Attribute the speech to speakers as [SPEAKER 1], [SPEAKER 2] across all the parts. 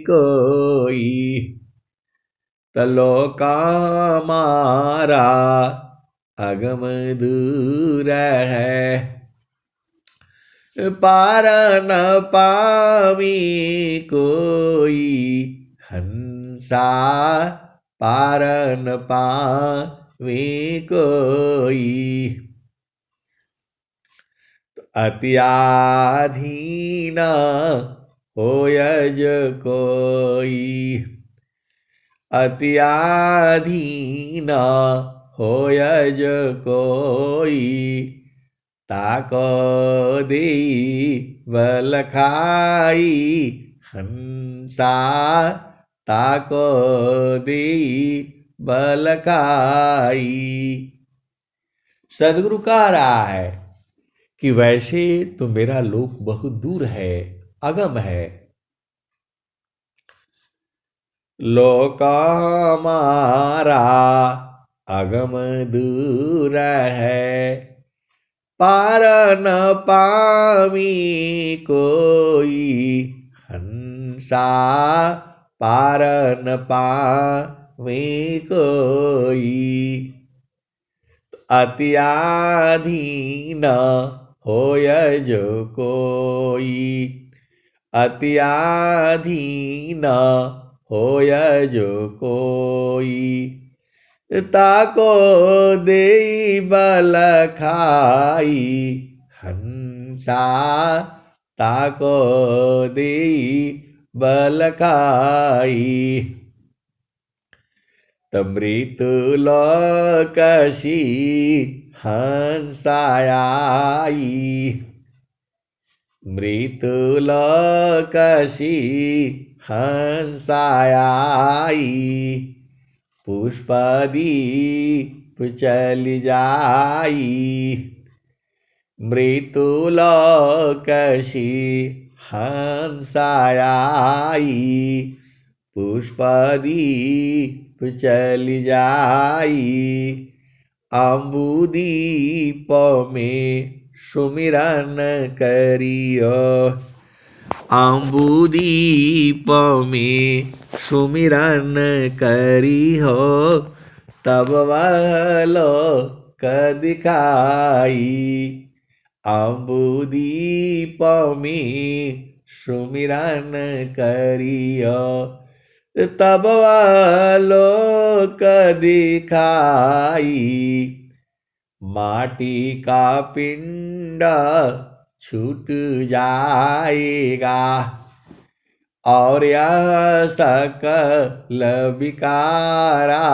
[SPEAKER 1] कोई तलो का मारा अगम दूर है, पार न पावी कोई हंसा, पार न पावी कोई अत्याधीन होयज कोई, अत्याधीन होयज कोई ताको देई बल खाई हंसा, ताको देई बल खाई। सदगुरु कह रहा है कि वैसे तो मेरा लोक बहुत दूर है, अगम है, लोक हमारा अगम दूर है, पार न पावी कोई हंसा, पार न पावी कोई अत्याधीन होयज कोई, अत्याधीन होयज कोई ताको देई बल खाई हंसा, ताको देई बल खाई तमृत लोकसी हंसायाई, मृत्युलोकसी हंसायाई पुष्पदीप चली जाई, मृत्युलोकसी हंसायाई पुष्पदीप चली जाई, अम्बुदीप में सुमिरन करियो, अम्बुदीप में सुमिरन करियो तब वह लोक दिखाई, अम्बुदीप में सुमिरन करियो तब वह लोक दिखाई, माटी का पिंड छूट जाएगा और यह सकल विकारा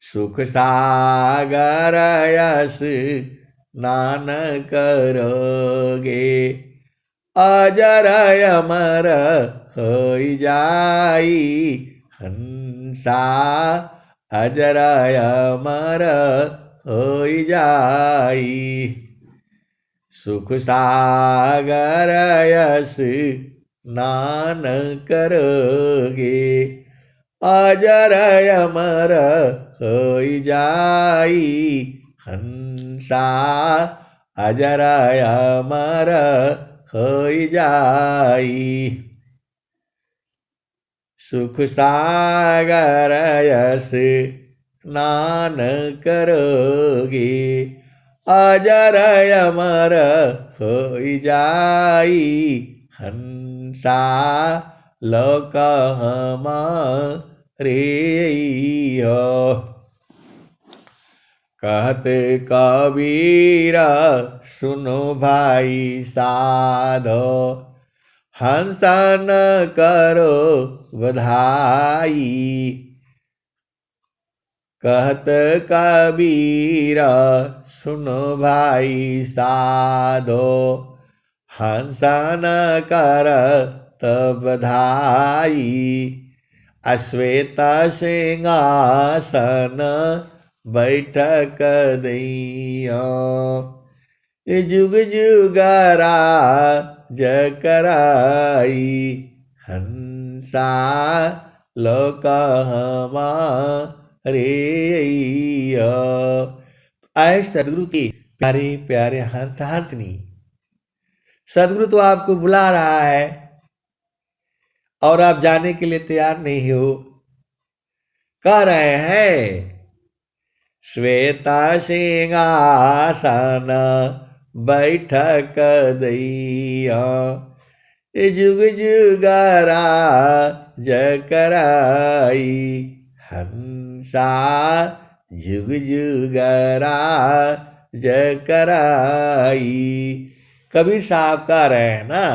[SPEAKER 1] सुख सागर यस स्नान करोगे अजर अमर हो जाई हंसा, अजर अमर हो जाई सुख सागर यस स्नान करोगे अजर अमर हो जाई हंसा, अजर अमर हो जाई सुख सागर यस स्नान करोगे अजर अमर हो जाई हंसा, लोक हमारे कहते कबीर सुनो भाई साधो हंसा न करो बधाई, कहत कबीर सुनो भाई साधो हंसा न कर तब बधाई, अश्वेत सिंहासन बैठक दैया जुग जुगरा जकराई हंसा, लोक हमारे आए सदगुरु के प्यारे प्यारे हंस हंसनी, सदगुरु तो आपको बुला रहा है और आप जाने के लिए तैयार नहीं हो। कह रहे हैं श्वेता सिंहासन बैठक दैया, जुग जुगरा जकराई, हंसा जुग जुगरा जकराई। कबीर साहब कह रहे हैं ना,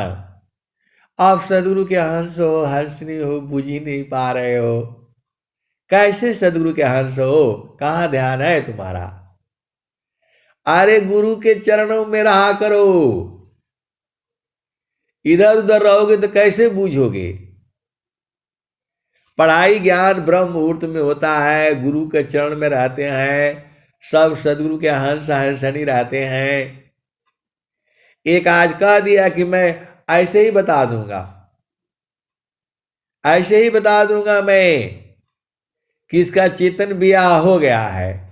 [SPEAKER 1] आप सदगुरु के हंस हो, हंसनी हो, बुझ ही नहीं पा रहे हो। कैसे सदगुरु के हंस हो, कहाँ ध्यान है तुम्हारा? अरे गुरु के चरणों में रहा करो, इधर उधर रहोगे तो कैसे बूझोगे? पढ़ाई ज्ञान ब्रह्म मुहूर्त में होता है, गुरु के चरण में रहते हैं, सब सदगुरु के हंस हंसनी रहते हैं। एक आज कह दिया कि मैं ऐसे ही बता दूंगा, ऐसे ही बता दूंगा मैं कि इसका चेतन ब्याह हो गया है।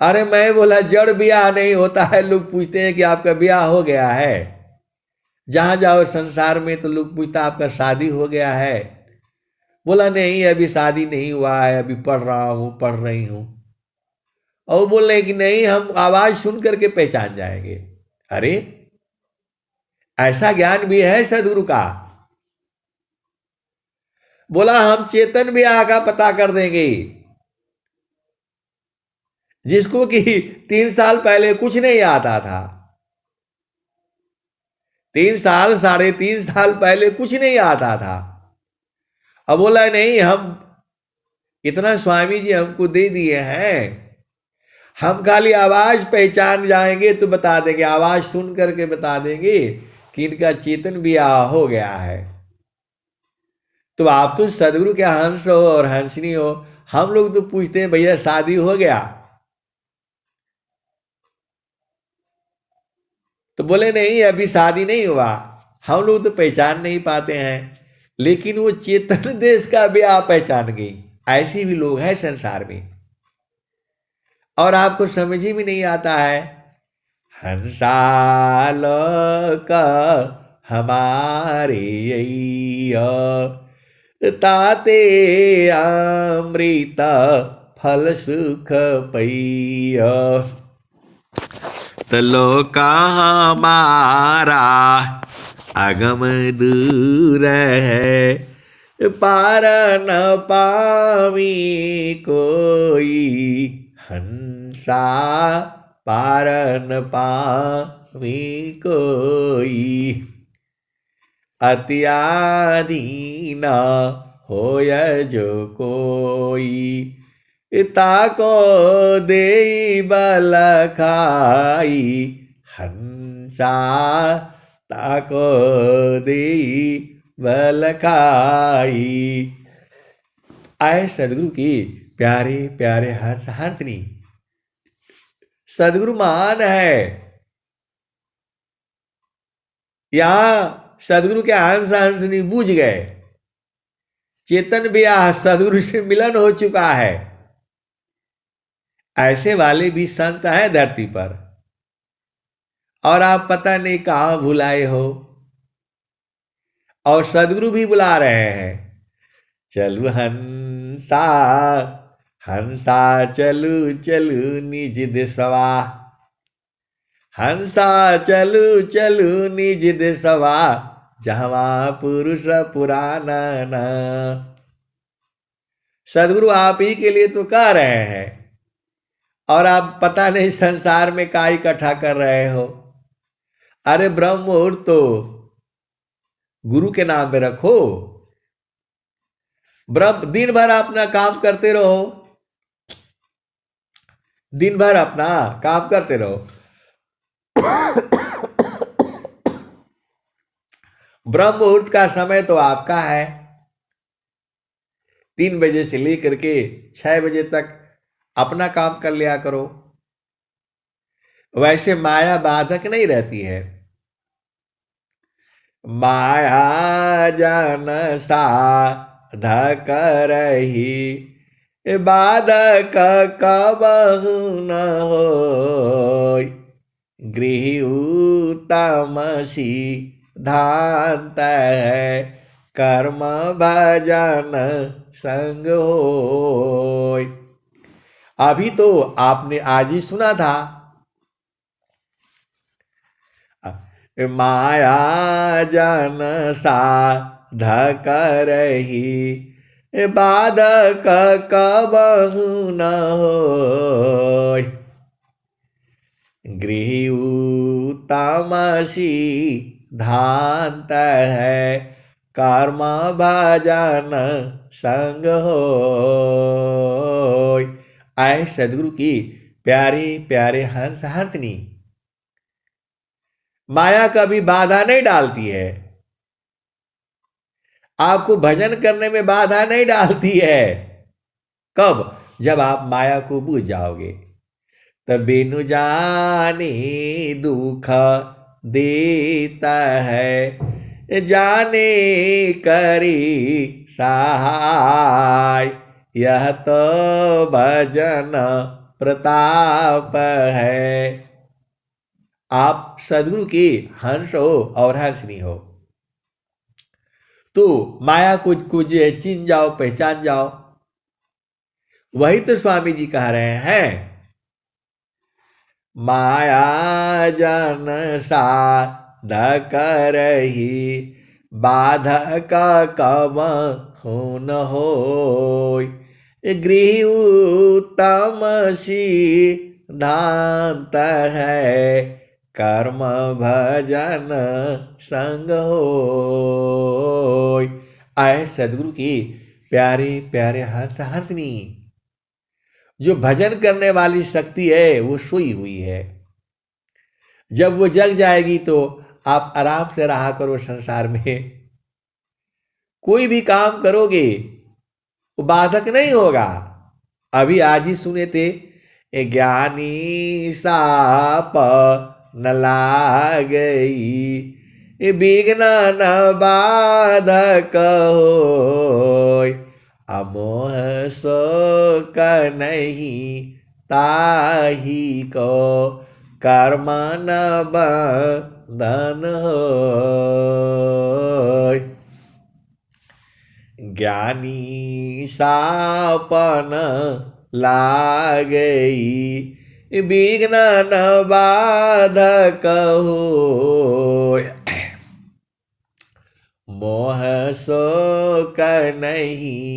[SPEAKER 1] अरे मैं बोला जड़ ब्याह नहीं होता है। लोग पूछते हैं कि आपका ब्याह हो गया है, जहां जाओ संसार में तो लोग पूछता आपका शादी हो गया है। बोला नहीं अभी शादी नहीं हुआ है, अभी पढ़ रहा हूं, पढ़ रही हूं। और बोल रहे कि नहीं हम आवाज सुन करके पहचान जाएंगे। अरे ऐसा ज्ञान भी है सदगुरु का। बोला हम चेतन ब्याह का पता कर देंगे, जिसको कि 3 साल पहले कुछ नहीं आता था, 3 साल 3.5 साल पहले कुछ नहीं आता था। अब बोला नहीं हम इतना स्वामी जी हमको दे दिए हैं, हम खाली आवाज पहचान जाएंगे तो बता देंगे, आवाज सुन करके बता देंगे कि इनका चेतन ब्याह हो गया है। तो आप तो सदगुरु के हंस हो और हंसनी हो, हम लोग तो पूछते हैं भैया शादी हो गया? तो बोले नहीं अभी शादी नहीं हुआ। हम लोग तो पहचान नहीं पाते हैं, लेकिन वो चेतन देश का ब्याह पहचान गई। ऐसे भी लोग हैं संसार में, और आपको समझ ही में नहीं आता है। हंसालोक हमारे ताते अमृत फल सुख पैया, तलो हमारा अगम दूर है, पार न पावी कोई, हंसा पार न पावी कोई, अत्याधीन होय जो कोई, ताको दे बल खाई, हंसा ताको दे बल खाई। आए सदगुरु की प्यारे प्यारे हंस हंसनी। सदगुरु महान है। यहां सदगुरु के हंस हंसनी बूझ गए, चेतन ब्याह सदगुरु से मिलन हो चुका है। ऐसे वाले भी संत हैं धरती पर, और आप पता नहीं कहां भुलाए हो। और सदगुरु भी बुला रहे हैं, चलू हंसा हंसा चलू चलू निज देशवा, हंसा चलू चलू निज देशवा, जहवा पुरुष पुराना ना। सदगुरु आप ही के लिए तो कह रहे हैं, और आप पता नहीं संसार में क्या इकट्ठा कर रहे हो। अरे ब्रह्म मुहूर्त तो गुरु के नाम में रखो, ब्रह्म दिन भर अपना काम करते रहो, दिन भर अपना काम करते रहो। ब्रह्म मुहूर्त का समय तो आपका है, 3 बजे से लेकर के 6 बजे तक अपना काम कर लिया करो। वैसे माया बाधक नहीं रहती है। माया जन साधक रही, बाधक कबहु न होय, गृह उत्तम सिद्धांत है, कर्म भजन संग होय। अभी तो आपने आज ही सुना था, माया जन साधक रही बाधक कबहु न होय। गृह तमसी धांत है कर्म भजन संग होय। आए सदगुरु की प्यारे प्यारे हंस हरतनी, माया कभी बाधा नहीं डालती है, आपको भजन करने में बाधा नहीं डालती है। कब? जब आप माया को बूझ जाओगे। तब बिनु जाने दुख देता है, जाने करी सहाय। यह तो भजन प्रताप है। आप सदगुरु की हंस हो और हंसनी हो तो माया कुछ चिन जाओ, पहचान जाओ। वही तो स्वामी जी कह रहे हैं, माया जन साधक रही बाधक कबहु न होय। गृह उत्तम सिद्धांत है कर्म भजन संग होय। आए सदगुरु की प्यारे प्यारे हंस हंसनी, जो भजन करने वाली शक्ति है वो सोई हुई है। जब वो जग जाएगी तो आप आराम से रहा करो संसार में, कोई भी काम करोगे वो बाधक नहीं होगा। अभी आज ही सुने थे, ज्ञानी साप न लागई विघ्न न बाधक होय। अमोह शोक नहीं ताही को कर्म न बंधन होय। ज्ञानी सापन लागई विघ्न न बाधक होय। मोह शोक नहीं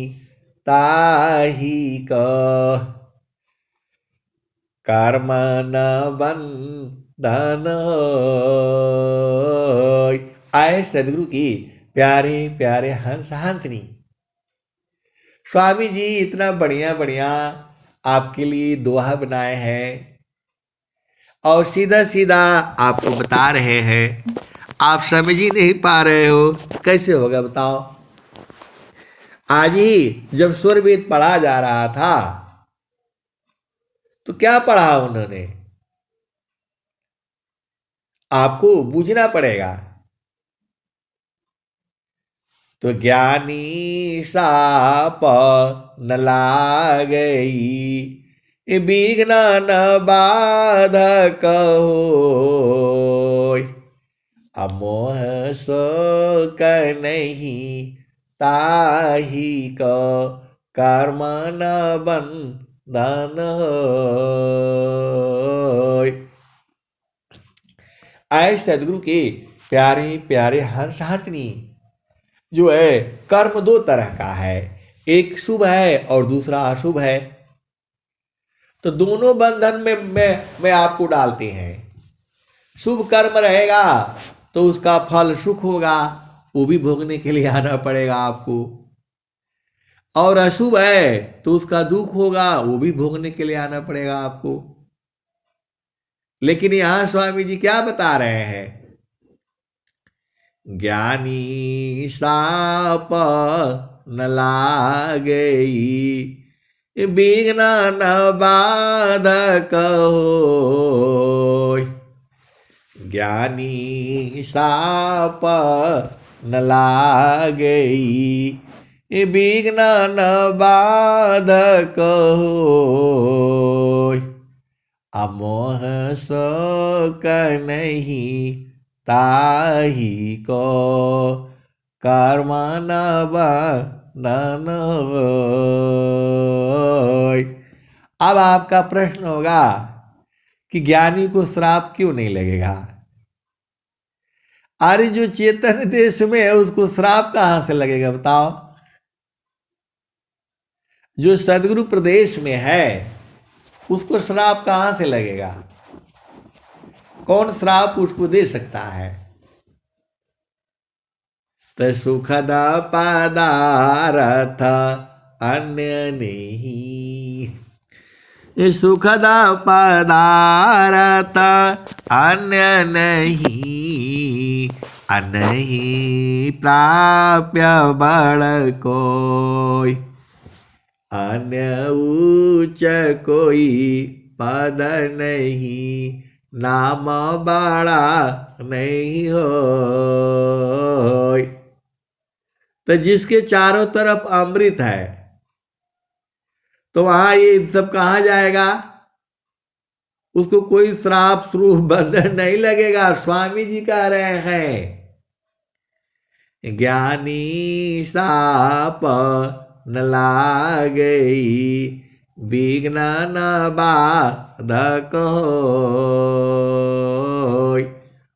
[SPEAKER 1] ताही को कर्म न बंधन होय। आए सदगुरु की प्यारे प्यारे हंस हंसनी, स्वामी जी इतना बढ़िया बढ़िया आपके लिए दोहा बनाए हैं और सीधा सीधा आपको बता रहे हैं, आप समझ ही नहीं पा रहे हो, कैसे होगा बताओ। आज ही जब स्वरवेद पढ़ा जा रहा था तो क्या पढ़ा उन्होंने, आपको बूझना पड़ेगा। तो ज्ञानी साप न लागई विघ्न न बाधक होय। अमोह शोक नहीं ताही को कर्म न बंधन होय। आए सदगुरु के प्यारे प्यारे हंस हंसनी, जो है कर्म दो तरह का है, एक शुभ है और दूसरा अशुभ है। तो दोनों बंधन में आपको डालते हैं। शुभ कर्म रहेगा तो उसका फल सुख होगा, वो भी भोगने के लिए आना पड़ेगा आपको। और अशुभ है तो उसका दुख होगा, वो भी भोगने के लिए आना पड़ेगा आपको। लेकिन यहां स्वामी जी क्या बता रहे हैं, ज्ञानी साप न लागई विघ्न न बाधक होय। ज्ञानी साप न लागई विघ्न न बाधक होय। अमोह शोक नहीं ताही को कर्मण बंधन होय। अब आपका प्रश्न होगा कि ज्ञानी को श्राप क्यों नहीं लगेगा? अरे जो चेतन देश में है उसको श्राप कहां से लगेगा बताओ? जो सदगुरु प्रदेश में है उसको श्राप कहां से लगेगा? कौन श्राप उसको दे सकता है? तो सुखद पदार्थ अन्य नहीं, सुखद पदार्थ अन्य नहीं, अनहि प्राप्य बड़ कोई, अन्य ऊंच कोई पद नहीं, नाम बड़ा नहीं होय। तो जिसके चारों तरफ अमृत है तो वहां ये सब कहाँ जाएगा? उसको कोई श्राप श्रूप बंधन नहीं लगेगा। स्वामी जी कह रहे हैं ज्ञानी साप न लागई, विघ्न न बाधक होय,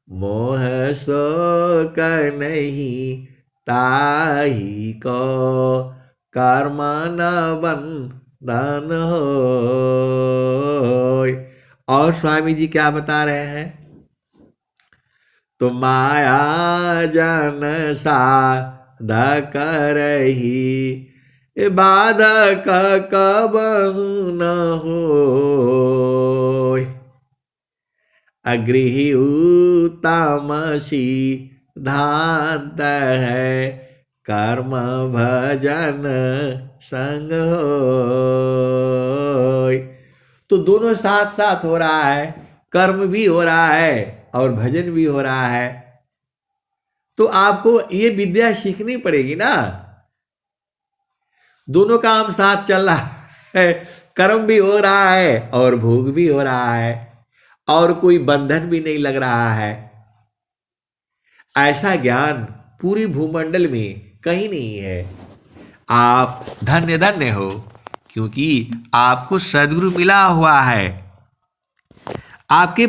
[SPEAKER 1] मोह शोक नहीं ताहि को, कर्म न बंधन होय। और स्वामी जी क्या बता रहे हैं? तो माया जन साधक रही, बाधक कबहु न होय, अगृही उत्तम सिद्धांत है, कर्म भजन संग होय। तो दोनों साथ साथ हो रहा है, कर्म भी हो रहा है और भजन भी हो रहा है। तो आपको ये विद्या सीखनी पड़ेगी ना। दोनों काम साथ चल रहा है, कर्म भी हो रहा है और भोग भी हो रहा है और कोई बंधन भी नहीं लग रहा है। ऐसा ज्ञान पूरी भूमंडल में कहीं नहीं है। आप धन्य धन्य हो क्योंकि आपको सद्गुरु मिला हुआ है। आपके